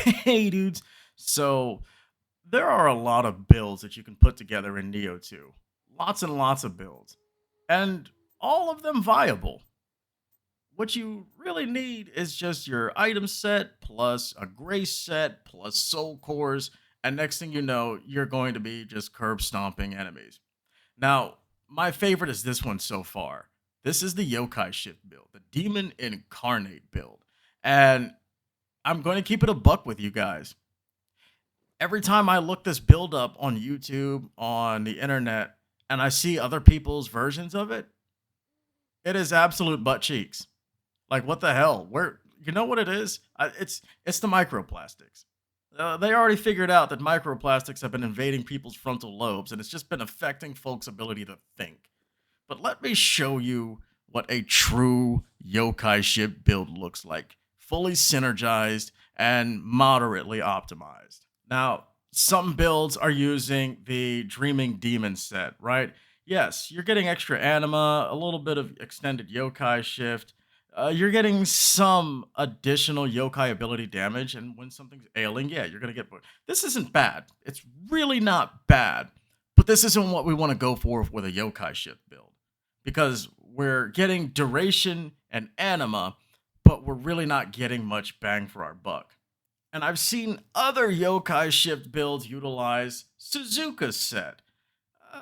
Hey, dudes. So, there are a lot of builds that you can put together in Neo 2. Lots and lots of builds. And all of them viable. What you really need is just your item set plus a grace set plus soul cores. And next thing you know, you're going to be just curb stomping enemies. Now, my favorite is this one so far. This is the Yokai Shift build, the Demon Incarnate build. And I'm going to keep it a buck with you guys. Every time I look this build up on YouTube, on the internet, and I see other people's versions of it, it is absolute butt cheeks. Like what the hell? Where you know what it is? It's the microplastics. They already figured out that microplastics have been invading people's frontal lobes, and it's just been affecting folks' ability to think. But let me show you what a true yokai ship build looks like, fully synergized and moderately optimized. Now, some builds are using the Dreaming Demon set, right? Yes, you're getting extra anima, a little bit of extended yokai shift. You're getting some additional yokai ability damage, and when something's ailing, yeah, you're gonna get. This isn't bad. It's really not bad, but this isn't what we want to go for with a yokai shift build because we're getting duration and anima, but we're really not getting much bang for our buck. And I've seen other yokai shift builds utilize Suzuka's set.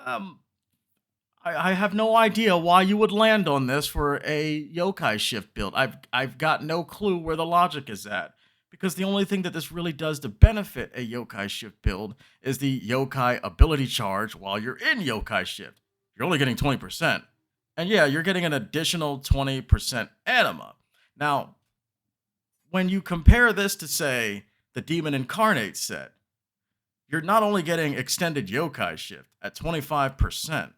Um, I have no idea why you would land on this for a yokai shift build. I've got no clue where the logic is at. Because the only thing that this really does to benefit a yokai shift build is the yokai ability charge while you're in yokai shift. You're only getting 20%. And yeah, you're getting an additional 20% anima. Now, when you compare this to, say, the Demon Incarnate set, you're not only getting extended yokai shift at 25%,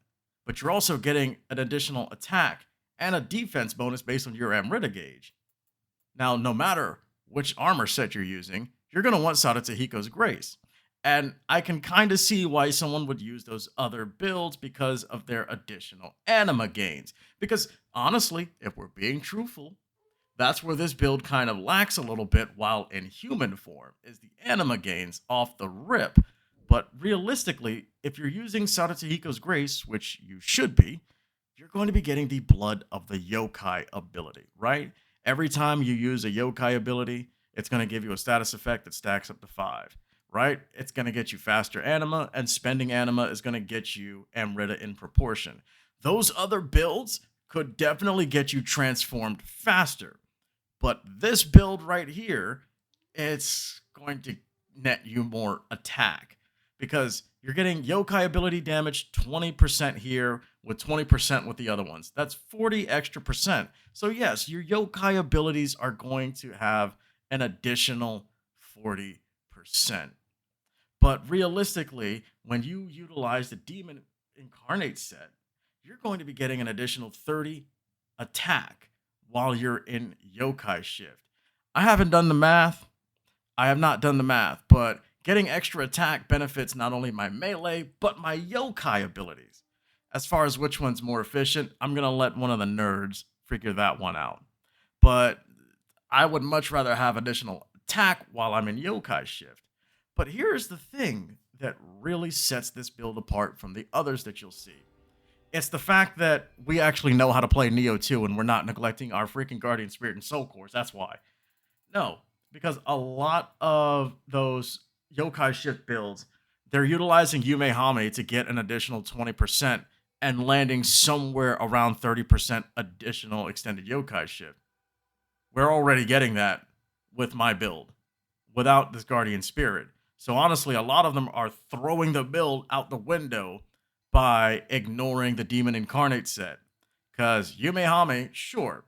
but you're also getting an additional attack and a defense bonus based on your Amrita gauge. Now, no matter which armor set you're using, you're going to want Sada Tahiko's Grace. And I can kind of see why someone would use those other builds because of their additional anima gains. Because honestly, if we're being truthful, that's where this build kind of lacks a little bit while in human form, is the anima gains off the rip. But realistically, if you're using Sada Tahiko's Grace, which you should be, you're going to be getting the Blood of the Yokai ability, right? Every time you use a yokai ability, it's going to give you a status effect that stacks up to 5, right? It's going to get you faster anima, and spending anima is going to get you Amrita in proportion. Those other builds could definitely get you transformed faster. But this build right here, it's going to net you more attack because you're getting yokai ability damage 20% here with 20% with the other ones. That's 40 extra percent. So yes, your yokai abilities are going to have an additional 40%. But realistically, when you utilize the Demon Incarnate set, you're going to be getting an additional 30 attack while you're in yokai shift. I haven't done the math. I have not done the math, but getting extra attack benefits not only my melee, but my yokai abilities. As far as which one's more efficient, I'm going to let one of the nerds figure that one out. But I would much rather have additional attack while I'm in yokai shift. But here's the thing that really sets this build apart from the others that you'll see. It's the fact that we actually know how to play Nioh 2 and we're not neglecting our freaking Guardian Spirit and Soul Cores. That's why. No, because a lot of those yokai shift builds, they're utilizing Yume Hame to get an additional 20% and landing somewhere around 30% additional extended yokai shift. We're already getting that with my build without this Guardian Spirit. So honestly, a lot of them are throwing the build out the window by ignoring the Demon Incarnate set. Because Yume Hame, sure,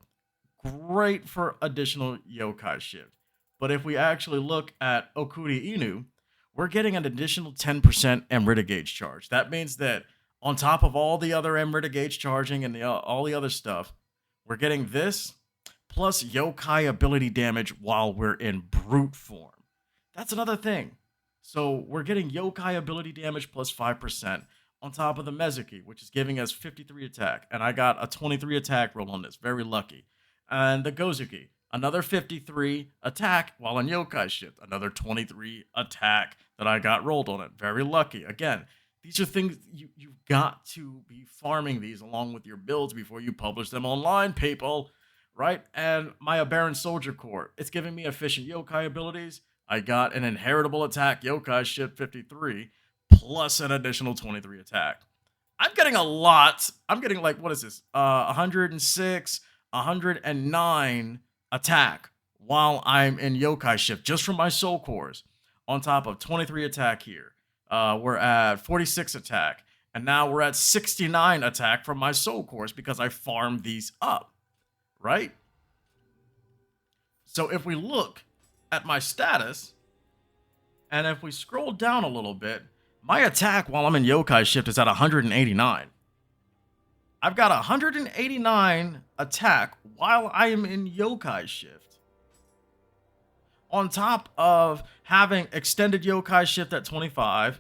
great for additional yokai shift. But if we actually look at Okuri Inu, we're getting an additional 10% Amrita gauge charge. That means that on top of all the other Amrita gauge charging and all the other stuff, we're getting this plus yokai ability damage while we're in brute form. That's another thing. So we're getting yokai ability damage plus 5% on top of the Mezuki, which is giving us 53 attack. And I got a 23 attack roll on this. Very lucky. And the Gozuki, another 53 attack while on yokai shift, another 23 attack that I got rolled on it. Very lucky. Again, these are things you've got to be farming these along with your builds before you publish them online, people. Right? And my Aberrant Soldier Core, it's giving me efficient yokai abilities. I got an inheritable attack yokai shift 53 plus an additional 23 attack. I'm getting a lot. I'm getting like, what is this? 106, 109 attack while I'm in yokai shift just from my soul cores. On top of 23 attack here. We're at 46 attack. And now we're at 69 attack from my soul cores because I farmed these up. Right? So if we look at my status, and if we scroll down a little bit, my attack while I'm in yokai shift is at 189. I've got 189 attack while I am in yokai shift. On top of having extended yokai shift at 25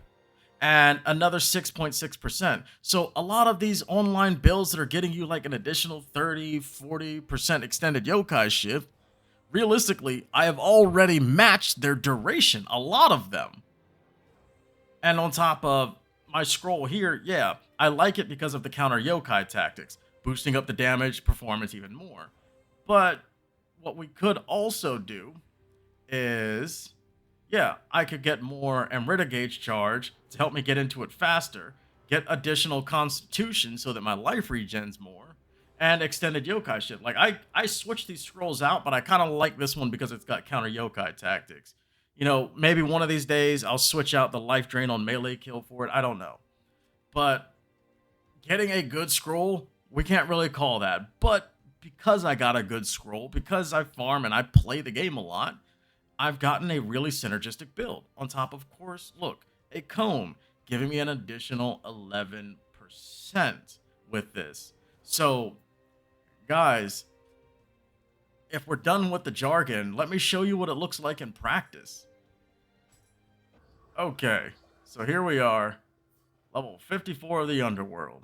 and another 6.6%. So a lot of these online builds that are getting you like an additional 30, 40% extended yokai shift, realistically, I have already matched their duration, a lot of them. And on top of my scroll here, yeah, I like it because of the counter yokai tactics, boosting up the damage performance even more. But what we could also do is, yeah, I could get more Amrita gauge charge to help me get into it faster, get additional constitution so that my life regens more, and extended yokai shift. Like I switched these scrolls out, but I kind of like this one because it's got counter yokai tactics. You know, maybe one of these days I'll switch out the life drain on melee kill for it. I don't know. But getting a good scroll, we can't really call that. But because I got a good scroll, because I farm and I play the game a lot, I've gotten a really synergistic build. On top, of course, look, a comb giving me an additional 11% with this. So, guys, if we're done with the jargon, let me show you what it looks like in practice. Okay, so here we are, level 54 of the Underworld.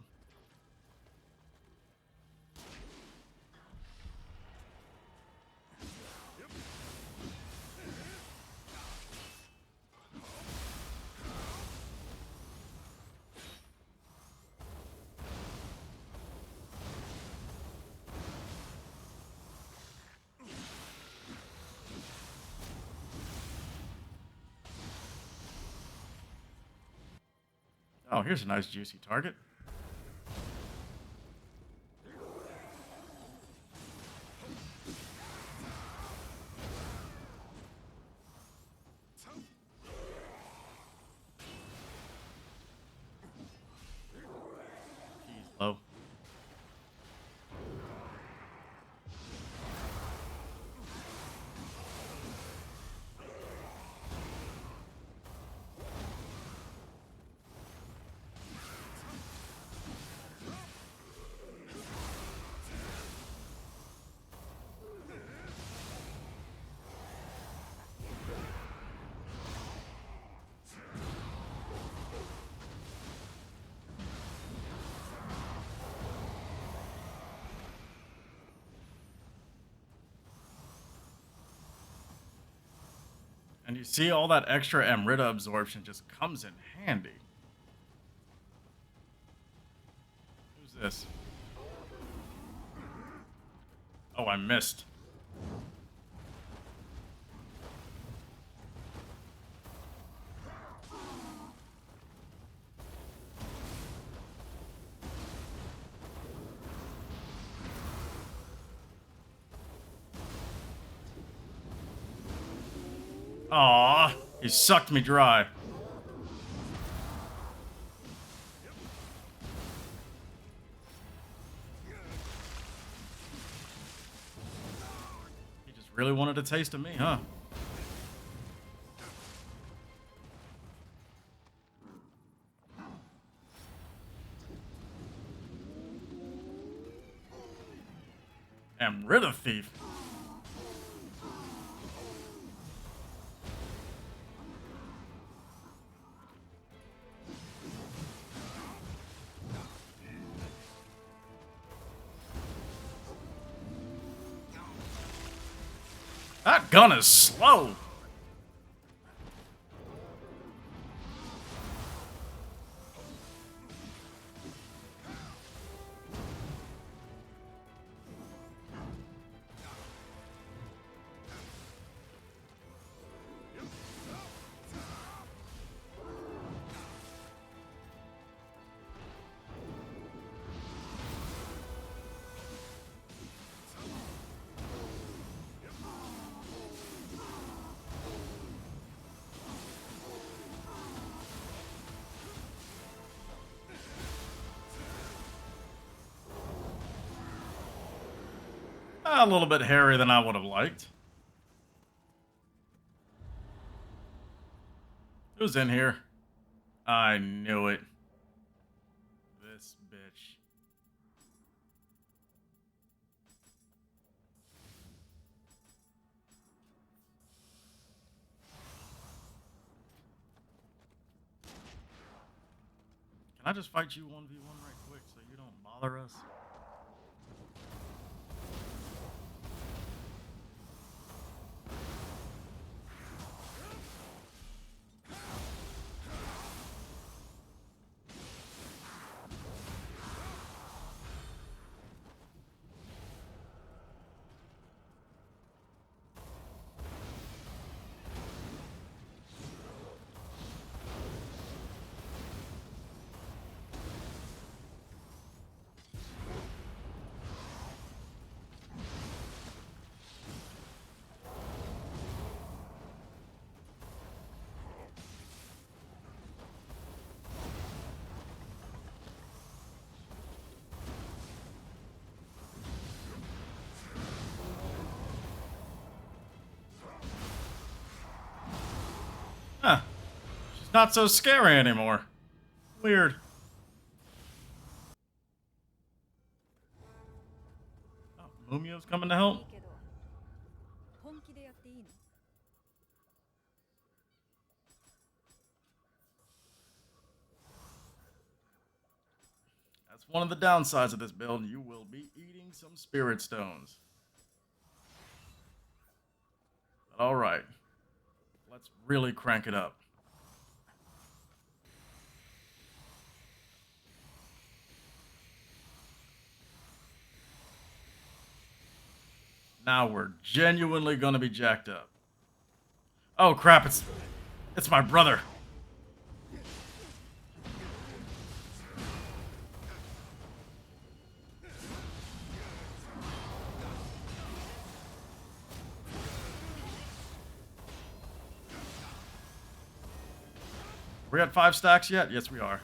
Oh, here's a nice juicy target. He's low. And you see all that extra Amrita absorption just comes in handy. Who's this? Oh, I missed. Aw, he sucked me dry. He just really wanted a taste of me, huh? Amrita thief. That gun is slow. A little bit hairier than I would have liked. Who's in here? I knew it. This bitch. Can I just fight you 1v1 right quick so you don't bother us? Huh. She's not so scary anymore. Weird. Oh, Mumio's coming to help? That's one of the downsides of this build. You will be eating some spirit stones. But alright. Let's really crank it up. Now we're genuinely gonna be jacked up. Oh crap, it's my brother. We at 5 stacks yet? Yes, we are.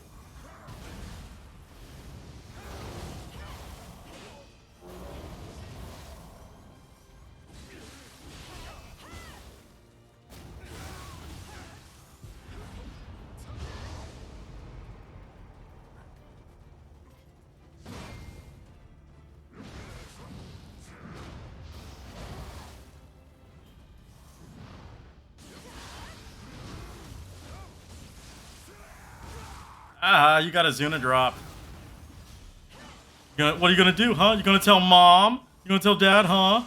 Ah, you got a Zuna drop. What are you gonna do, huh? You gonna tell mom? You gonna tell dad, huh?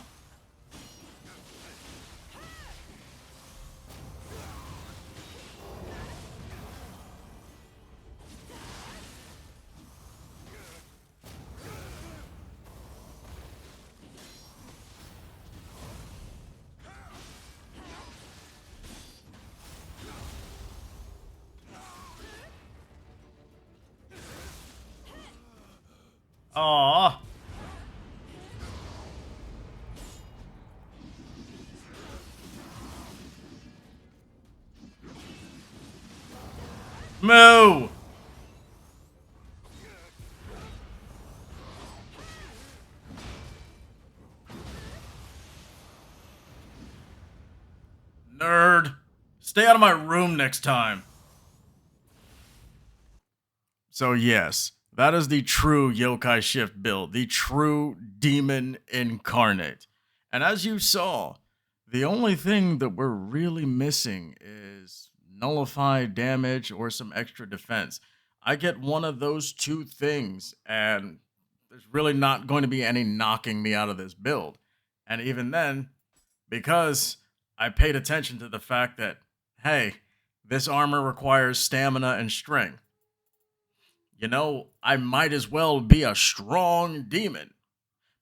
Aww. Moo! Nerd. Stay out of my room next time. So yes, that is the true Yokai Shift build, the true demon incarnate. And as you saw, the only thing that we're really missing is nullify damage or some extra defense. I get one of those two things, and there's really not going to be any knocking me out of this build. And even then, because I paid attention to the fact that, hey, this armor requires stamina and strength. I might as well be a strong demon.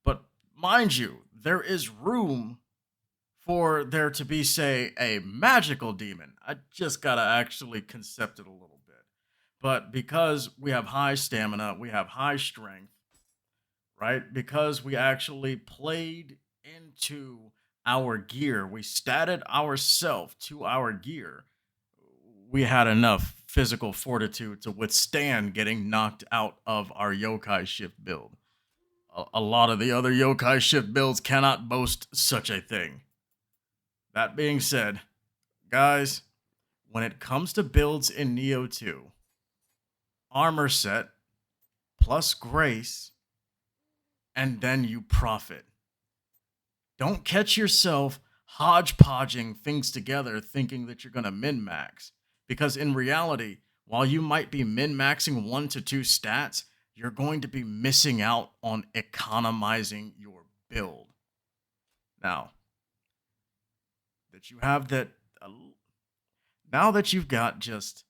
But mind you, there is room for there to be, say, a magical demon. I just gotta actually concept it a little bit. But because we have high stamina, we have high strength, right? Because we actually played into our gear, we statted ourselves to our gear. We had enough physical fortitude to withstand getting knocked out of our yokai shift build. A lot of the other yokai shift builds cannot boast such a thing. That being said, guys, when it comes to builds in Nioh 2, armor set plus grace, and then you profit. Don't catch yourself hodgepodging things together thinking that you're going to min max. Because in reality, while you might be min maxing 1 to 2 stats, you're going to be missing out on economizing your build. Now that you have that, now that you've got just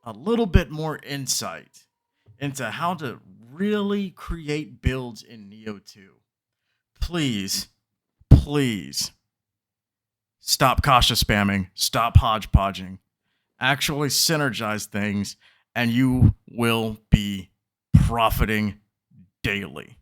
a little bit more insight into how to really create builds in Nioh 2, please, please stop cautious spamming, stop hodgepodging, actually synergize things, and you will be profiting daily.